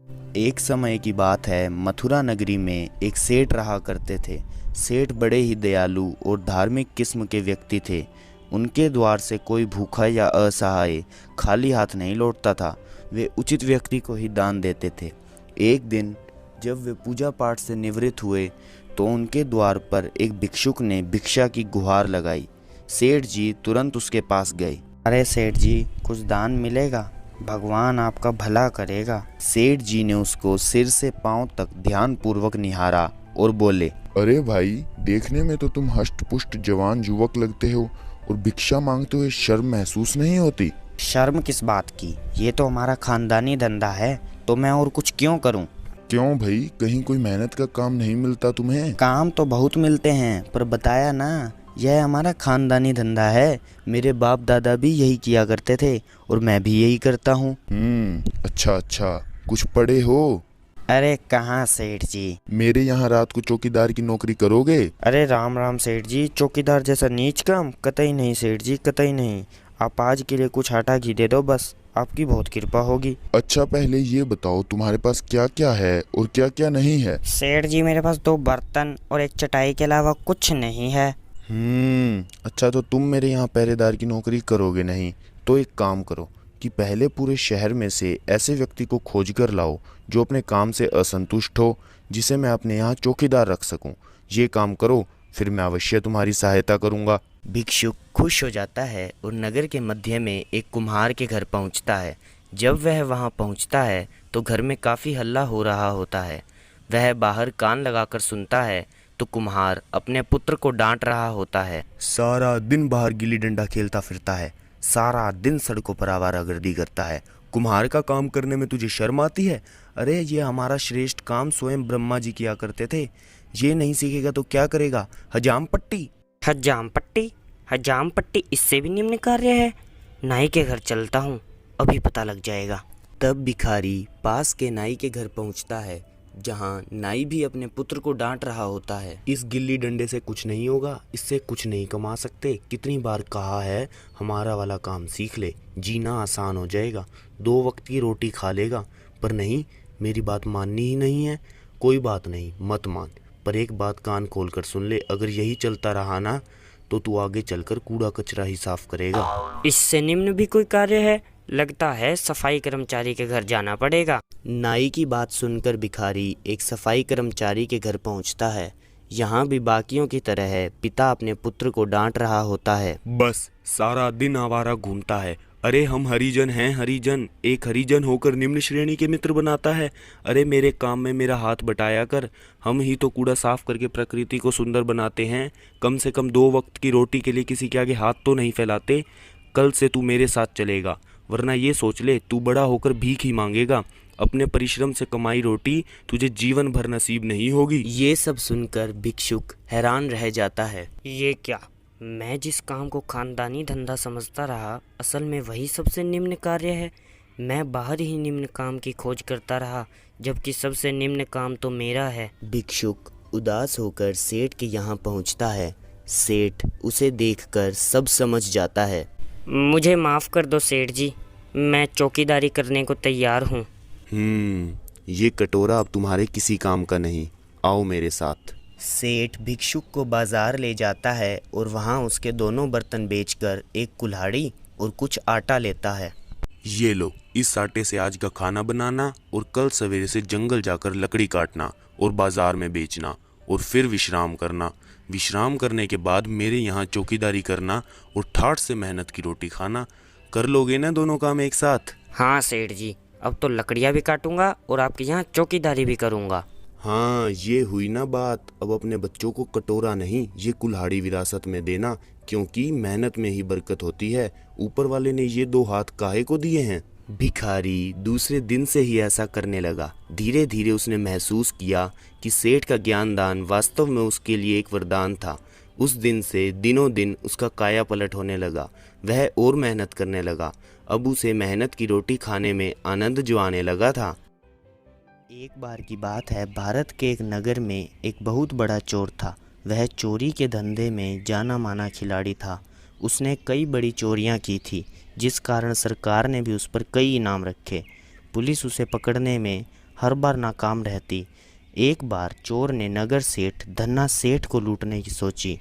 एक समय की बात है, मथुरा नगरी में एक सेठ रहा करते थे। सेठ बड़े ही दयालु और धार्मिक किस्म के व्यक्ति थे। उनके द्वार से कोई भूखा या असहाय खाली हाथ नहीं लौटता था। वे उचित व्यक्ति को ही दान देते थे। एक दिन जब वे पूजा पाठ से निवृत्त हुए तो उनके द्वार पर एक भिक्षुक ने भिक्षा की गुहार लगाई। सेठ जी तुरंत उसके पास गए। अरे सेठ जी, कुछ दान मिलेगा, भगवान आपका भला करेगा। सेठ जी ने उसको सिर से पांव तक ध्यानपूर्वक निहारा और बोले, अरे भाई, देखने में तो तुम हष्ट पुष्ट जवान युवक लगते हो और भिक्षा मांगते हुए शर्म महसूस नहीं होती? शर्म किस बात की, ये तो हमारा खानदानी धंधा है, तो मैं और कुछ क्यों करूं? क्यों भाई, कहीं कोई मेहनत का काम नहीं मिलता तुम्हें? काम तो बहुत मिलते हैं, पर बताया ना, यह हमारा खानदानी धंधा है। मेरे बाप दादा भी यही किया करते थे और मैं भी यही करता हूँ। अच्छा अच्छा, कुछ पढ़े हो? अरे कहाँ सेठ जी। मेरे यहाँ रात को चौकीदार की नौकरी करोगे? अरे राम राम सेठ जी, चौकीदार जैसा नीच काम कतई नहीं सेठ जी, कतई नहीं। आप आज के लिए कुछ आटा घी दे दो बस, आपकी बहुत कृपा होगी। अच्छा, पहले ये बताओ तुम्हारे पास क्या क्या है और क्या क्या नहीं है? सेठ जी, मेरे पास 2 बर्तन और एक चटाई के अलावा कुछ नहीं है। अच्छा, तो तुम मेरे यहाँ पहरेदार की नौकरी करोगे नहीं? तो एक काम करो कि पहले पूरे शहर में से ऐसे व्यक्ति को खोज कर लाओ जो अपने काम से असंतुष्ट हो, जिसे मैं अपने यहाँ चौकीदार रख सकूं। ये काम करो, फिर मैं अवश्य तुम्हारी सहायता करूंगा। भिक्षुक खुश हो जाता है और नगर के मध्य में एक कुम्हार के घर पहुंचता है। जब वह वहां पहुंचता है तो घर में काफ़ी हल्ला हो रहा होता है। वह बाहर कान लगाकर सुनता है तो कुम्हार अपने पुत्र को डांट रहा होता है। सारा दिन बाहर गिल्ली डंडा खेलता फिरता है, सारा दिन सड़कों पर आवारागर्दी करता है। कुम्हार का काम करने में तुझे शर्म आती है? अरे ये हमारा श्रेष्ठ काम स्वयं ब्रह्मा जी किया करते थे। ये नहीं सीखेगा तो क्या करेगा? हजाम पट्टी। हजाम पट्टी? हजाम पट्टी इससे भी निम्न कार्य है। नाई के घर चलता हूँ, अभी पता लग जाएगा। तब भिखारी पास के नाई के घर पहुंचता है, जहां नाई भी अपने पुत्र को डांट रहा होता है। इस गिल्ली डंडे से कुछ नहीं होगा, इससे कुछ नहीं कमा सकते। कितनी बार कहा है हमारा वाला काम सीख ले, जीना आसान हो जाएगा, 2 वक्त की रोटी खा लेगा। पर नहीं, मेरी बात माननी ही नहीं है। कोई बात नहीं, मत मान, पर एक बात कान खोल कर सुन ले, अगर यही चलता रहा ना तो तू आगे चलकर कूड़ा कचरा ही साफ करेगा। इससे निम्न भी कोई कार्य है? लगता है सफाई कर्मचारी के घर जाना पड़ेगा। नाई की बात सुनकर भिखारी एक सफाई कर्मचारी के घर पहुंचता है। यहाँ भी बाकियों की तरह है, पिता अपने पुत्र को डांट रहा होता है। बस सारा दिन आवारा घूमता है। अरे हम हरिजन हैं, हरिजन। एक हरिजन होकर निम्न श्रेणी के मित्र बनाता है। अरे मेरे काम में मेरा हाथ बटाया कर। हम ही तो कूड़ा साफ करके प्रकृति को सुंदर बनाते हैं। कम से कम 2 वक्त की रोटी के लिए किसी के आगे हाथ तो नहीं फैलाते। कल से तू मेरे साथ चलेगा, वरना ये सोच ले तू बड़ा होकर भीख ही मांगेगा। अपने परिश्रम से कमाई रोटी तुझे जीवन भर नसीब नहीं होगी। ये सब सुनकर भिक्षुक हैरान रह जाता है। ये क्या, मैं जिस काम को खानदानी धंधा समझता रहा, असल में वही सबसे निम्न कार्य है। मैं बाहर ही निम्न काम की खोज करता रहा, जबकि सबसे निम्न काम तो मेरा है। भिक्षुक उदास होकर सेठ के यहाँ पहुँचता है। सेठ उसे देखकर सब समझ जाता है। मुझे माफ़ कर दो सेठ जी, मैं चौकीदारी करने को तैयार हूँ। ये कटोरा अब तुम्हारे किसी काम का नहीं, आओ मेरे साथ। सेठ भिक्षुक को बाजार ले जाता है और वहाँ उसके दोनों बर्तन बेचकर एक कुल्हाड़ी और कुछ आटा लेता है। ये लो, इस आटे से आज का खाना बनाना और कल सवेरे से जंगल जाकर लकड़ी काटना और बाजार में बेचना और फिर विश्राम करना। विश्राम करने के बाद मेरे यहाँ चौकीदारी करना और ठाठ से मेहनत की रोटी खाना। कर लोगे ना दोनों काम एक साथ? हाँ सेठ जी, अब तो लकड़ियाँ भी काटूंगा और आपके यहाँ चौकीदारी भी करूँगा। हाँ, ये हुई ना बात। अब अपने बच्चों को कटोरा नहीं, ये कुल्हाड़ी विरासत में देना, क्योंकि मेहनत में ही बरकत होती है। ऊपर वाले ने ये 2 हाथ काहे को दिए हैं? भिखारी दूसरे दिन से ही ऐसा करने लगा। धीरे धीरे उसने महसूस किया कि सेठ का ज्ञानदान वास्तव में उसके लिए एक वरदान था। उस दिन से दिनों दिन उसका काया पलट होने लगा। वह और मेहनत करने लगा। अब उसे मेहनत की रोटी खाने में आनंद जो आने लगा था। एक बार की बात है, भारत के एक नगर में एक बहुत बड़ा चोर था। वह चोरी के धंधे में जाना माना खिलाड़ी था। उसने कई बड़ी चोरियां की थी, जिस कारण सरकार ने भी उस पर कई इनाम रखे। पुलिस उसे पकड़ने में हर बार नाकाम रहती। एक बार चोर ने नगर सेठ धन्ना सेठ को लूटने की सोची।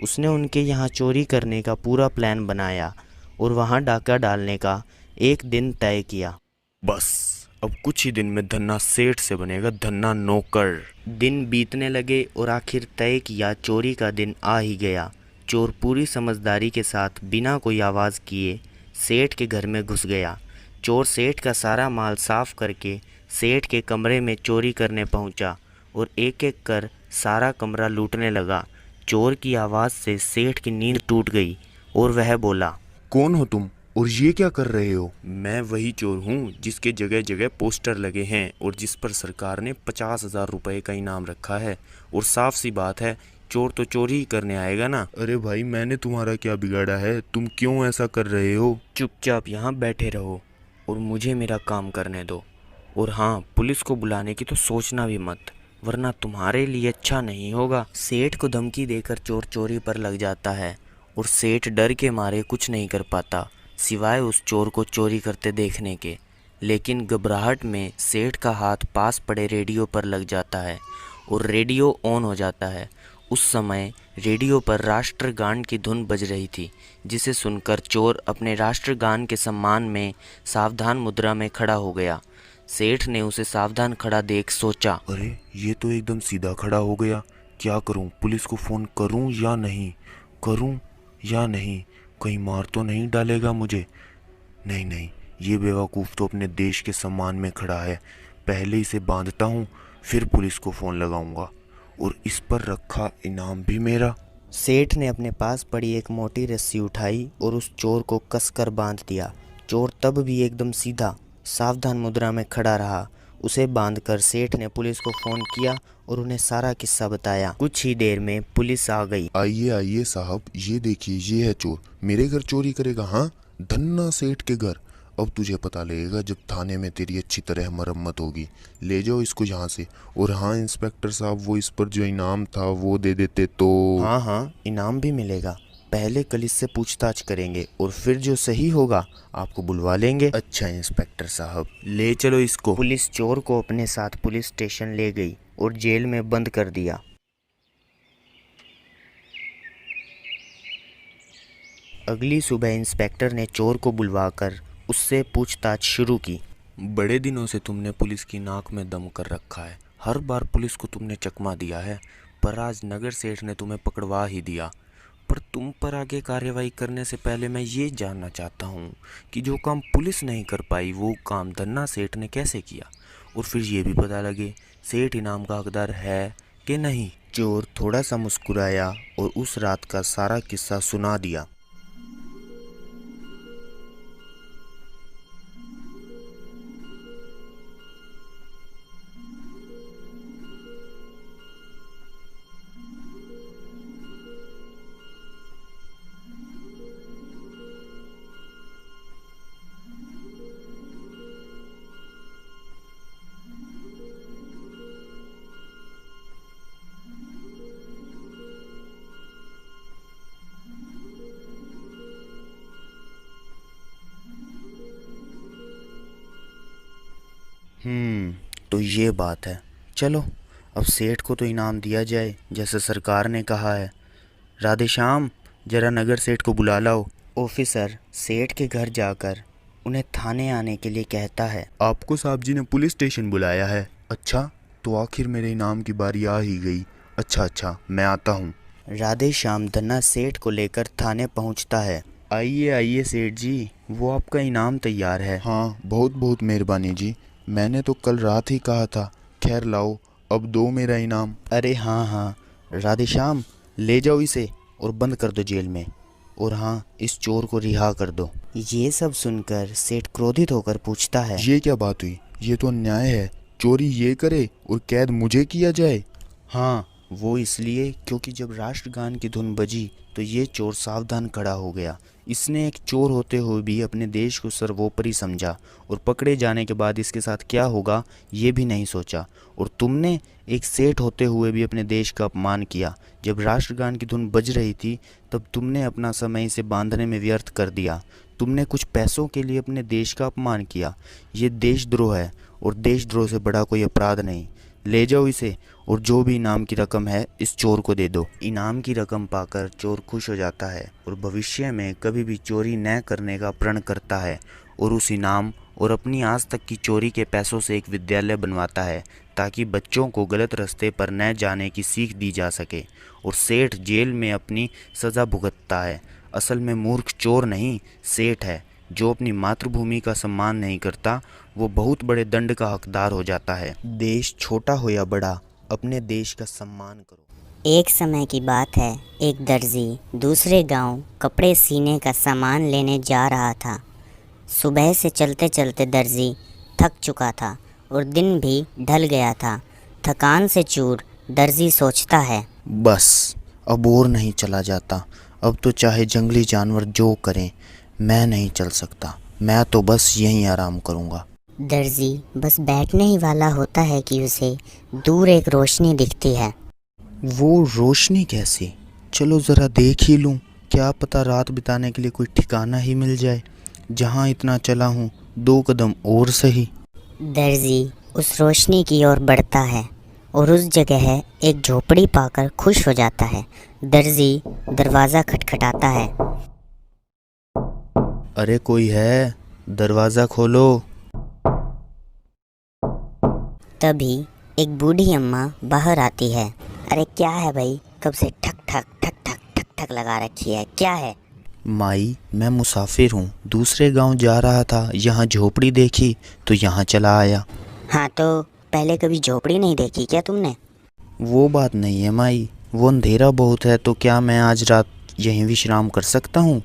उसने उनके यहाँ चोरी करने का पूरा प्लान बनाया और वहाँ डाका डालने का एक दिन तय किया। बस अब कुछ ही दिन में धन्ना सेठ से बनेगा धन्ना नौकर। दिन बीतने लगे और आखिर तय किया चोरी का दिन आ ही गया। चोर पूरी समझदारी के साथ बिना कोई आवाज़ किए सेठ के घर में घुस गया। चोर सेठ का सारा माल साफ करके सेठ के कमरे में चोरी करने पहुंचा और एक एक कर सारा कमरा लूटने लगा। चोर की आवाज़ से सेठ की नींद टूट गई और वह बोला, कौन हो तुम और ये क्या कर रहे हो? मैं वही चोर हूँ जिसके जगह जगह पोस्टर लगे हैं और जिस पर सरकार ने 50,000 रुपये का इनाम रखा है। और साफ सी बात है, चोर तो चोरी ही करने आएगा ना। अरे भाई, मैंने तुम्हारा क्या बिगाड़ा है? तुम क्यों ऐसा कर रहे हो? चुपचाप यहाँ बैठे रहो और मुझे मेरा काम करने दो। और हाँ, पुलिस को बुलाने की तो सोचना भी मत, वरना तुम्हारे लिए अच्छा नहीं होगा। सेठ को धमकी देकर चोर चोरी पर लग जाता है और सेठ डर के मारे कुछ नहीं कर पाता सिवाय उस चोर को चोरी करते देखने के। लेकिन घबराहट में सेठ का हाथ पास पड़े रेडियो पर लग जाता है और रेडियो ऑन हो जाता है। उस समय रेडियो पर राष्ट्रगान की धुन बज रही थी, जिसे सुनकर चोर अपने राष्ट्रगान के सम्मान में सावधान मुद्रा में खड़ा हो गया। सेठ ने उसे सावधान खड़ा देख सोचा, अरे ये तो एकदम सीधा खड़ा हो गया। क्या करूं? पुलिस को फ़ोन करूं या नहीं? करूं या नहीं? कहीं मार तो नहीं डालेगा मुझे? नहीं नहीं, ये बेवकूफ़ तो अपने देश के सम्मान में खड़ा है। पहले इसे बांधता हूँ, फिर पुलिस को फ़ोन लगाऊंगा और इस पर रखा इनाम भी मेरा। सेठ ने अपने पास पड़ी एक मोटी रस्सी उठाई और उस चोर को कसकर बांध दिया। चोर तब भी एकदम सीधा सावधान मुद्रा में खड़ा रहा। उसे बांधकर सेठ ने पुलिस को फ़ोन किया और उन्हें सारा किस्सा बताया। कुछ ही देर में पुलिस आ गई। आइए आइए साहब, ये देखिए, ये है चोर। मेरे घर चोरी करेगा? हाँ, धन्ना सेठ के घर। अब तुझे पता लगेगा जब थाने में तेरी अच्छी तरह मरम्मत होगी। ले जाओ इसको यहाँ से। और हाँ इंस्पेक्टर साहब, वो इस पर जो इनाम था वो दे देते तो। हाँ हाँ, इनाम भी मिलेगा। पहले कल इससे पूछताछ करेंगे और फिर जो सही होगा आपको बुलवा लेंगे। अच्छा इंस्पेक्टर साहब, ले चलो इसको। पुलिस चोर को अपने साथ पुलिस स्टेशन ले गई और जेल में बंद कर दिया। अगली सुबह इंस्पेक्टर ने चोर को बुलवाकर उससे पूछताछ शुरू की। बड़े दिनों से तुमने पुलिस की नाक में दम कर रखा है। हर बार पुलिस को तुमने चकमा दिया है, पर आज नगर सेठ ने तुम्हें पकड़वा ही दिया। पर तुम पर आगे कार्रवाई करने से पहले मैं ये जानना चाहता हूँ कि जो काम पुलिस नहीं कर पाई वो काम धन्ना सेठ ने कैसे किया, और फिर ये भी पता लगे सेठ इनाम का हकदार है कि नहीं। चोर थोड़ा सा मुस्कुराया और उस रात का सारा किस्सा सुना दिया। तो ये बात है। चलो अब सेठ को तो इनाम दिया जाए जैसे सरकार ने कहा है। राधे श्याम, जरा नगर सेठ को बुला लाओ। ऑफिसर सेठ के घर जाकर उन्हें थाने आने के लिए कहता है। आपको साहब जी ने पुलिस स्टेशन बुलाया है? अच्छा, तो आखिर मेरे इनाम की बारी आ ही गई। अच्छा, मैं आता हूँ। राधे श्याम धन्ना सेठ को लेकर थाने पहुँचता है। आइए आइए सेठ जी, वो आपका इनाम तैयार है। हाँ, बहुत बहुत मेहरबानी जी। मैंने तो कल रात ही कहा था। खैर लाओ, अब दो मेरा इनाम। अरे हाँ, राधे श्याम ले जाओ इसे और बंद कर दो जेल में। और हाँ, इस चोर को रिहा कर दो। ये सब सुनकर सेठ क्रोधित होकर पूछता है, ये क्या बात हुई? ये तो अन्याय है। चोरी ये करे और कैद मुझे किया जाए? हाँ, वो इसलिए क्योंकि जब राष्ट्रगान की धुन बजी तो ये चोर सावधान खड़ा हो गया। इसने एक चोर होते हुए भी अपने देश को सर्वोपरि समझा और पकड़े जाने के बाद इसके साथ क्या होगा ये भी नहीं सोचा। और तुमने एक सेठ होते हुए भी अपने देश का अपमान किया। जब राष्ट्रगान की धुन बज रही थी तब तुमने अपना समय इसे बांधने में व्यर्थ कर दिया। तुमने कुछ पैसों के लिए अपने देश का अपमान किया। ये देशद्रोह है और देशद्रोह से बड़ा कोई अपराध नहीं। ले जाओ इसे और जो भी इनाम की रकम है इस चोर को दे दो। इनाम की रकम पाकर चोर खुश हो जाता है और भविष्य में कभी भी चोरी न करने का प्रण करता है और उस इनाम और अपनी आज तक की चोरी के पैसों से एक विद्यालय बनवाता है ताकि बच्चों को गलत रास्ते पर न जाने की सीख दी जा सके। और सेठ जेल में अपनी सज़ा भुगतता है। असल में मूर्ख चोर नहीं सेठ है। जो अपनी मातृभूमि का सम्मान नहीं करता वो बहुत बड़े दंड का हकदार हो जाता है। देश छोटा हो या बड़ा, अपने देश का सम्मान करो। एक समय की बात है, एक दर्जी दूसरे गांव कपड़े सीने का सामान लेने जा रहा था। सुबह से चलते चलते दर्जी थक चुका था और दिन भी ढल गया था। थकान से चूर दर्जी सोचता है, बस अब और नहीं चला जाता। अब तो चाहे जंगली जानवर जो करें, मैं नहीं चल सकता। मैं तो बस यहीं आराम करूँगा। दर्जी बस बैठने ही वाला होता है कि उसे दूर एक रोशनी दिखती है। वो रोशनी कैसी? चलो ज़रा देख ही लूँ। क्या पता रात बिताने के लिए कोई ठिकाना ही मिल जाए। जहाँ इतना चला हूँ 2 कदम और सही। दर्जी उस रोशनी की ओर बढ़ता है और उस जगह एक झोपड़ी पाकर खुश हो जाता है। दर्जी दरवाज़ा खटखटाता है। अरे कोई है? दरवाज़ा खोलो। तभी एक बूढ़ी अम्मा बाहर आती है। अरे क्या है भाई, कब से ठक ठक ठक ठक ठक ठक लगा रखी है, क्या है? माई मैं मुसाफिर हूँ, दूसरे गांव जा रहा था। यहाँ झोपड़ी देखी तो यहाँ चला आया। हाँ तो पहले कभी झोपड़ी नहीं देखी क्या तुमने? वो बात नहीं है माई, वो अंधेरा बहुत है। तो क्या मैं आज रात यहीं विश्राम कर सकता हूँ?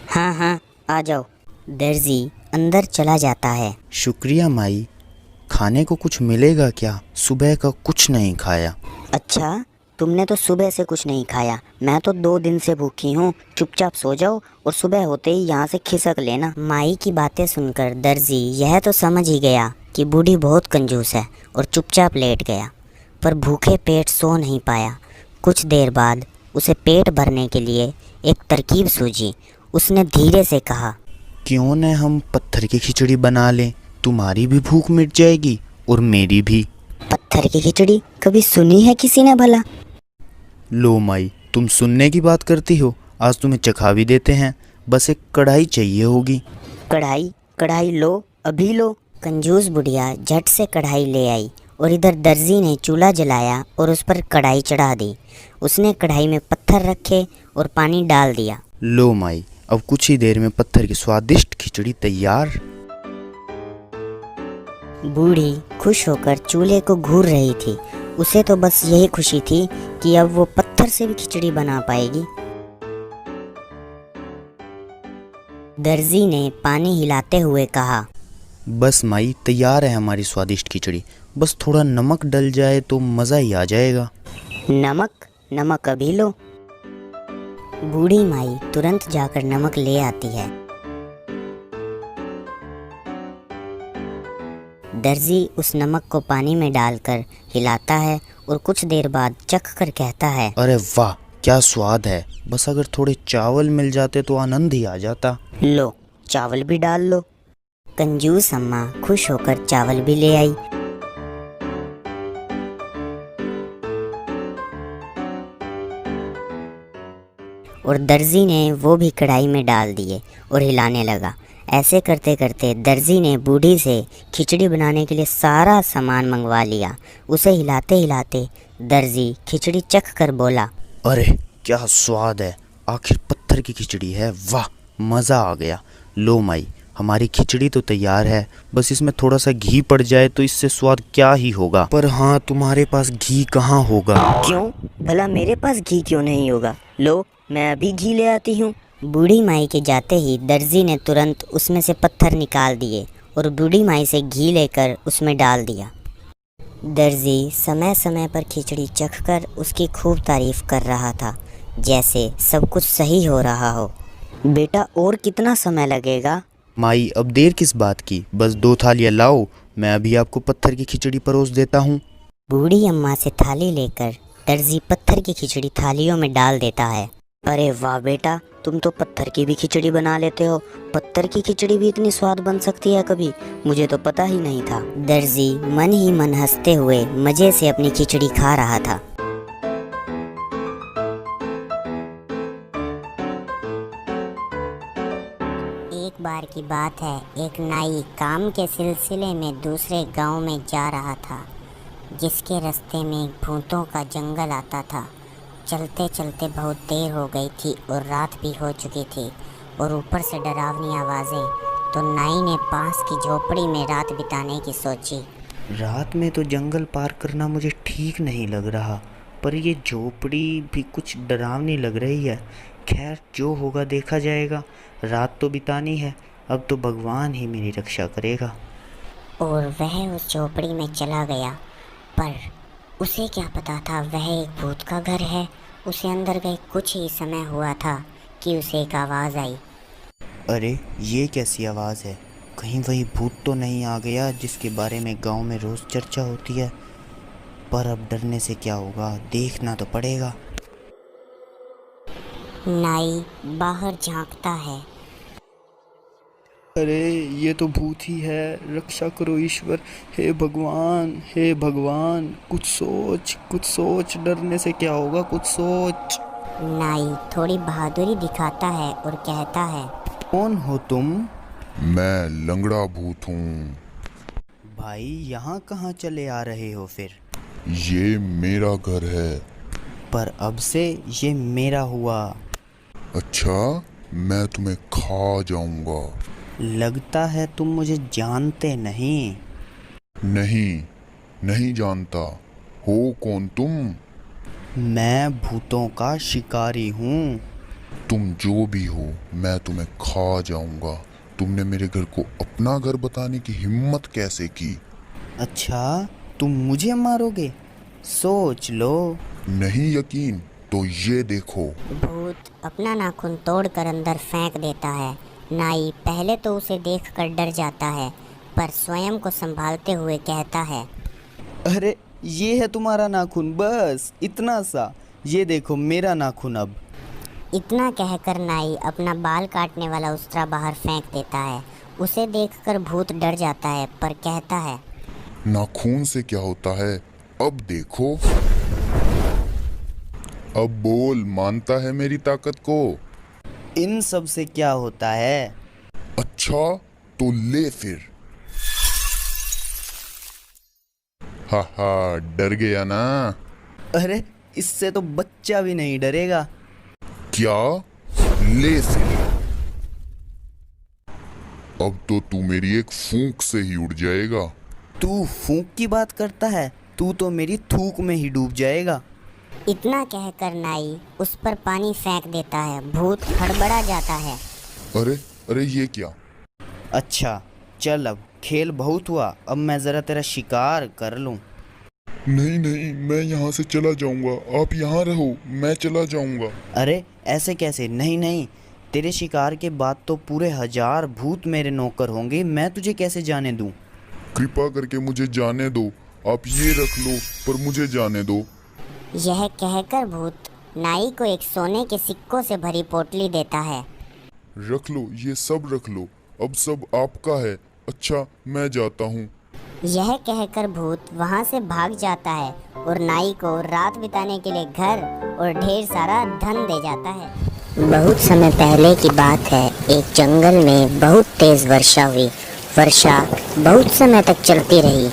हाँ हाँ आ जाओ। दर्जी अंदर चला जाता है। शुक्रिया माई। खाने को कुछ मिलेगा क्या? सुबह का कुछ नहीं खाया। अच्छा तुमने तो सुबह से कुछ नहीं खाया, मैं तो 2 दिन से भूखी हूँ। चुपचाप सो जाओ और सुबह होते ही यहाँ से खिसक लेना। माई की बातें सुनकर दर्जी यह तो समझ ही गया कि बूढ़ी बहुत कंजूस है और चुपचाप लेट गया। पर भूखे पेट सो नहीं पाया। कुछ देर बाद उसे पेट भरने के लिए एक तरकीब सूझी। उसने धीरे से कहा, क्यों न हम पत्थर की खिचड़ी बना लें? तुम्हारी भी भूख मिट जाएगी और मेरी भी। पत्थर की खिचड़ी कभी सुनी है किसी ने भला? लो माई, तुम सुनने की बात करती हो। आज तुम्हें चखा भी देते हैं। बस एक कढ़ाई चाहिए होगी। कढ़ाई? कढ़ाई लो, अभी लो। कंजूस बुढ़िया झट से कढ़ाई ले आई और इधर दर्जी ने चूल्हा जलाया और उस पर कढ़ाई चढ़ा दी। उसने कढ़ाई में पत्थर रखे और पानी डाल दिया। लो माई, अब कुछ ही देर में पत्थर की स्वादिष्ट खिचड़ी तैयार। बूढ़ी खुश होकर चूल्हे को घूर रही थी। उसे तो बस यही खुशी थी कि अब वो पत्थर से भी खिचड़ी बना पाएगी। दर्जी ने पानी हिलाते हुए कहा, बस माई तैयार है हमारी स्वादिष्ट खिचड़ी। बस थोड़ा नमक डल जाए तो मज़ा ही आ जाएगा। नमक? नमक अभी लो। बूढ़ी माई तुरंत जाकर नमक ले आती है। दर्जी उस नमक को पानी में डालकर हिलाता है और कुछ देर बाद चख कर कहता है, अरे वाह क्या स्वाद है। बस अगर थोड़े चावल मिल जाते तो आनंद ही आ जाता। लो चावल भी डाल लो। कंजूस अम्मा खुश होकर चावल भी ले आई। और दर्जी ने वो भी कढ़ाई में डाल दिए और हिलाने लगा। ऐसे करते करते दर्जी ने बूढ़ी से खिचड़ी बनाने के लिए सारा सामान मंगवा लिया। उसे हिलाते हिलाते दर्जी खिचड़ी चख कर बोला, अरे क्या स्वाद है। आखिर पत्थर की खिचड़ी है। वाह मज़ा आ गया। लो माई, हमारी खिचड़ी तो तैयार है। बस इसमें थोड़ा सा घी पड़ जाए तो इससे स्वाद क्या ही होगा। पर हाँ, तुम्हारे पास घी कहाँ होगा? क्यों भला मेरे पास घी क्यों नहीं होगा? लो मैं अभी घी ले आती हूँ। बूढ़ी माई के जाते ही दर्जी ने तुरंत उसमें से पत्थर निकाल दिए और बूढ़ी माई से घी लेकर उसमें डाल दिया। दर्जी समय समय पर खिचड़ी चखकर उसकी खूब तारीफ कर रहा था, जैसे सब कुछ सही हो रहा हो। बेटा और कितना समय लगेगा? माई अब देर किस बात की, बस 2 थालियाँ लाओ, मैं अभी आपको पत्थर की खिचड़ी परोस देता हूँ। बूढ़ी अम्मा से थाली लेकर दर्जी पत्थर की खिचड़ी थालियों में डाल देता है। अरे वाह बेटा, तुम तो पत्थर की भी खिचड़ी बना लेते हो। पत्थर की खिचड़ी भी इतनी स्वाद बन सकती है कभी? मुझे तो पता ही नहीं था। दर्जी मन ही मन हंसते हुए मजे से अपनी खिचड़ी खा रहा था। एक बार की बात है, एक नाई काम के सिलसिले में दूसरे गांव में जा रहा था, जिसके रास्ते में एक भूतों का जंगल आता था। चलते चलते बहुत देर हो गई थी और रात भी हो चुकी थी और ऊपर से डरावनी आवाज़ें। तो नाई ने पास की झोपड़ी में रात बिताने की सोची। रात में तो जंगल पार करना मुझे ठीक नहीं लग रहा, पर ये झोपड़ी भी कुछ डरावनी लग रही है। खैर, जो होगा देखा जाएगा। रात तो बितानी है, अब तो भगवान ही मेरी रक्षा करेगा। और वह उस झोपड़ी में चला गया, पर उसे क्या पता था वह एक भूत का घर है। उसे अंदर गए कुछ ही समय हुआ था कि उसे एक आवाज़ आई। अरे ये कैसी आवाज़ है? कहीं वही भूत तो नहीं आ गया जिसके बारे में गांव में रोज़ चर्चा होती है? पर अब डरने से क्या होगा, देखना तो पड़ेगा। नाई बाहर झांकता है। अरे ये तो भूत ही है, रक्षा करो ईश्वर। हे भगवान, हे भगवान, कुछ सोच, डरने से क्या होगा, कुछ सोच। नाई थोड़ी बहादुरी दिखाता है और कहता है, कौन हो तुम? मैं लंगड़ा भूत हूँ। भाई यहाँ कहाँ चले आ रहे हो फिर? ये मेरा घर है। पर अब से ये मेरा हुआ। अच्छा, मैं तुम्हें खा जाऊंगा। लगता है तुम मुझे जानते नहीं। नहीं जानता। हो कौन तुम? मैं भूतों का शिकारी हूँ। तुम जो भी हो, मैं तुम्हें खा जाऊंगा। तुमने मेरे घर को अपना घर बताने की हिम्मत कैसे की? अच्छा, तुम मुझे मारोगे? सोच लो। नहीं यकीन तो ये देखो। भूत अपना नाखून तोड़कर अंदर फेंक देता है। नाई पहले तो उसे देखकर डर जाता है, पर स्वयं को संभालते हुए कहता है, अरे ये है तुम्हारा नाखून, बस इतना सा। ये देखो मेरा नाखून अब। इतना कहकर नाई अपना बाल काटने वाला उस्तरा बाहर फेंक देता है। उसे देखकर भूत डर जाता है, पर कहता है, नाखून से क्या होता है, अब देखो। अब बोल, मानता है मेरी ताकत को? इन सब से क्या होता है? अच्छा तो ले फिर। हा हा, डर गया ना? अरे इससे तो बच्चा भी नहीं डरेगा। क्या? ले फिर। अब तो तू मेरी एक फूंक से ही उड़ जाएगा। तू फूंक की बात करता है? तू तो मेरी थूक में ही डूब जाएगा। इतना कहकर नाई उस पर पानी फेंक देता है। भूत हड़बड़ा जाता है। अरे ये क्या? अच्छा चल, अब खेल बहुत हुआ, अब मैं ज़रा तेरा शिकार कर लूं। नहीं, मैं यहाँ से चला जाऊंगा। आप यहाँ रहो, मैं चला जाऊंगा। अरे ऐसे कैसे? नहीं, तेरे शिकार के बाद तो पूरे 1000 भूत मेरे नौकर होंगे, मैं तुझे कैसे जाने दूं? कृपा करके मुझे जाने दो। आप ये रख लो, पर मुझे जाने दो। यह कहकर भूत नाई को एक सोने के सिक्कों से भरी पोटली देता है। रख लो, ये सब रख लो, अब सब आपका है। अच्छा, मैं जाता हूँ। यह कहकर भूत वहाँ से भाग जाता है और नाई को रात बिताने के लिए घर और ढेर सारा धन दे जाता है। बहुत समय पहले की बात है, एक जंगल में बहुत तेज वर्षा हुई। वर्षा बहुत समय तक चलती रही।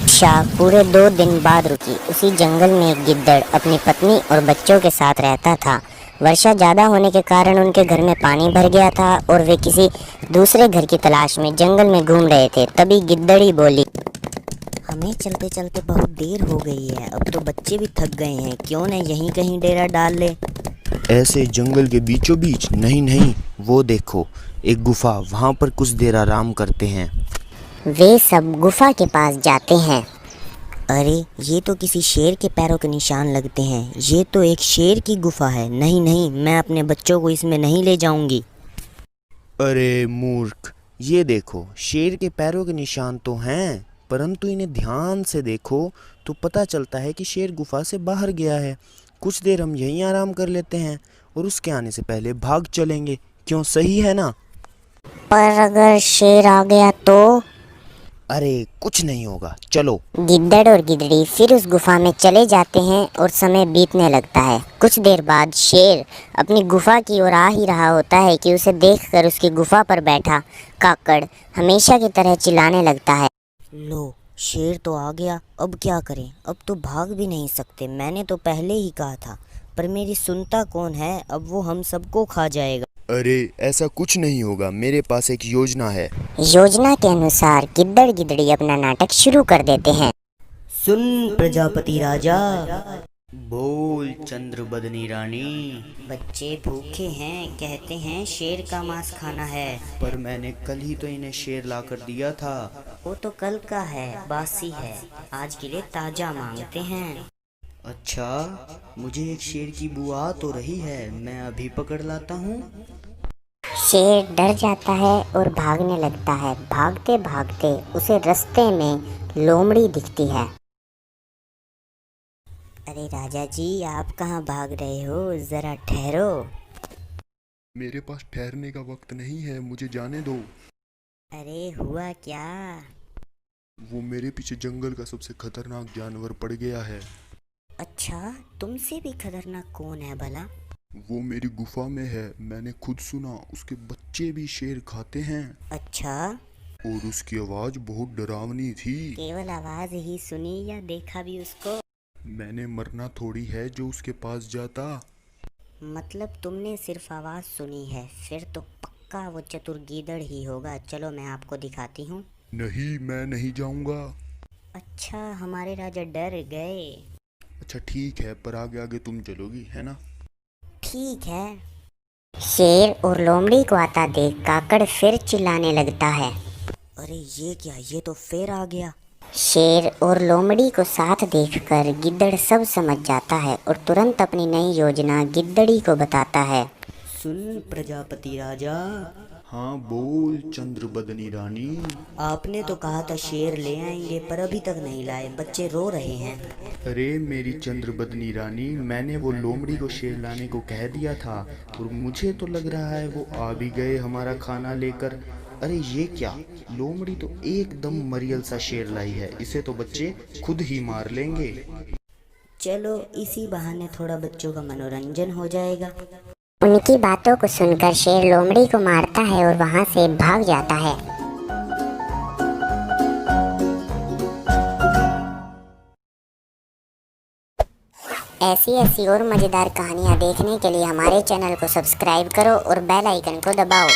वर्षा पूरे 2 दिन बाद रुकी। उसी जंगल में एक गिद्दड़ अपनी पत्नी और बच्चों के साथ रहता था। वर्षा ज़्यादा होने के कारण उनके घर में पानी भर गया था और वे किसी दूसरे घर की तलाश में जंगल में घूम रहे थे। तभी गिद्दड़ी बोली, हमें चलते चलते बहुत देर हो गई है, अब तो बच्चे भी थक गए हैं, क्यों न यहीं कहीं डेरा डाल ले। ऐसे जंगल के बीचों बीच? नहीं, वो देखो एक गुफा, वहाँ पर कुछ देर आराम करते हैं। वे सब गुफा के पास जाते हैं। अरे ये तो किसी शेर के पैरों के निशान लगते हैं। ये तो एक शेर की गुफा है। नहीं, मैं अपने बच्चों को इसमें नहीं ले जाऊंगी। अरे मूर्ख, ये देखो शेर के पैरों के निशान तो हैं, परंतु इन्हें ध्यान से देखो तो पता चलता है कि शेर गुफा से बाहर गया है। कुछ देर हम यहीं आराम कर लेते हैं और उसके आने से पहले भाग चलेंगे। क्यों, सही है ना? पर अगर शेर आ गया तो? अरे कुछ नहीं होगा, चलो। गिद्दड़ और गिदड़ी फिर उस गुफा में चले जाते हैं और समय बीतने लगता है। कुछ देर बाद शेर अपनी गुफा की ओर आ ही रहा होता है कि उसे देखकर उसकी गुफा पर बैठा काकड़ हमेशा की तरह चिल्लाने लगता है। लो, शेर तो आ गया, अब क्या करें? अब तो भाग भी नहीं सकते। मैंने तो पहले ही कहा था, पर मेरी सुनता कौन है? अब वो हम सबको खा जाएगा। अरे ऐसा कुछ नहीं होगा, मेरे पास एक योजना है। योजना के अनुसार गिद्दड़ गिदड़ी अपना नाटक शुरू कर देते हैं। सुन प्रजापति राजा, बोल चंद्रबदनी रानी। बच्चे भूखे हैं, कहते हैं शेर का मांस खाना है। पर मैंने कल ही तो इन्हें शेर ला कर दिया था। वो तो कल का है, बासी है। आज के लिए ताजा मांगते हैं। अच्छा, मुझे एक शेर की बू आ तो रही है, मैं अभी पकड़ लाता हूँ। शेर डर जाता है और भागने लगता है। भागते भागते उसे रास्ते में लोमड़ी दिखती है। अरे राजा जी, आप कहाँ भाग रहे हो? जरा ठहरो। मेरे पास ठहरने का वक्त नहीं है, मुझे जाने दो। अरे हुआ क्या? वो मेरे पीछे जंगल का सबसे खतरनाक जानवर पड़ गया है। अच्छा, तुमसे भी खतरनाक कौन है भला? वो मेरी गुफा में है, मैंने खुद सुना। उसके बच्चे भी शेर खाते हैं। अच्छा, और उसकी आवाज बहुत डरावनी थी। केवल आवाज ही सुनी या देखा भी उसको? मैंने मरना थोड़ी है जो उसके पास जाता। मतलब तुमने सिर्फ आवाज सुनी है? फिर तो पक्का वो चतुर गीदड़ ही होगा। चलो मैं आपको दिखाती हूँ। नहीं, मैं नहीं जाऊंगा। अच्छा, हमारे राजा डर गए। अच्छा ठीक है, पर आगे आगे तुम चलोगी, है ना? ठीक है। शेर और लोमड़ी को आता देख काकड़ फिर चिल्लाने लगता है। अरे ये क्या, ये तो फिर आ गया। शेर और लोमड़ी को साथ देखकर गिद्दड़ सब समझ जाता है और तुरंत अपनी नई योजना गिद्दड़ी को बताता है। सुन प्रजापति राजा, हाँ बोल चंद्रबदनी रानी। आपने तो कहा था शेर ले आएंगे, पर अभी तक नहीं लाए। बच्चे रो रहे हैं। अरे मेरी चंद्रबदनी रानी, मैंने वो लोमड़ी को शेर लाने को कह दिया था और मुझे तो लग रहा है वो आ भी गए हमारा खाना लेकर। अरे ये क्या, लोमड़ी तो एकदम मरियल सा शेर लाई है, इसे तो बच्चे खुद ही मार लेंगे। चलो, इसी बहाने थोड़ा बच्चों का मनोरंजन हो जाएगा। उनकी बातों को सुनकर शेर लोमड़ी को मारता है और वहां से भाग जाता है। ऐसी ऐसी और मज़ेदार कहानियाँ देखने के लिए हमारे चैनल को सब्सक्राइब करो और बेल आइकन को दबाओ।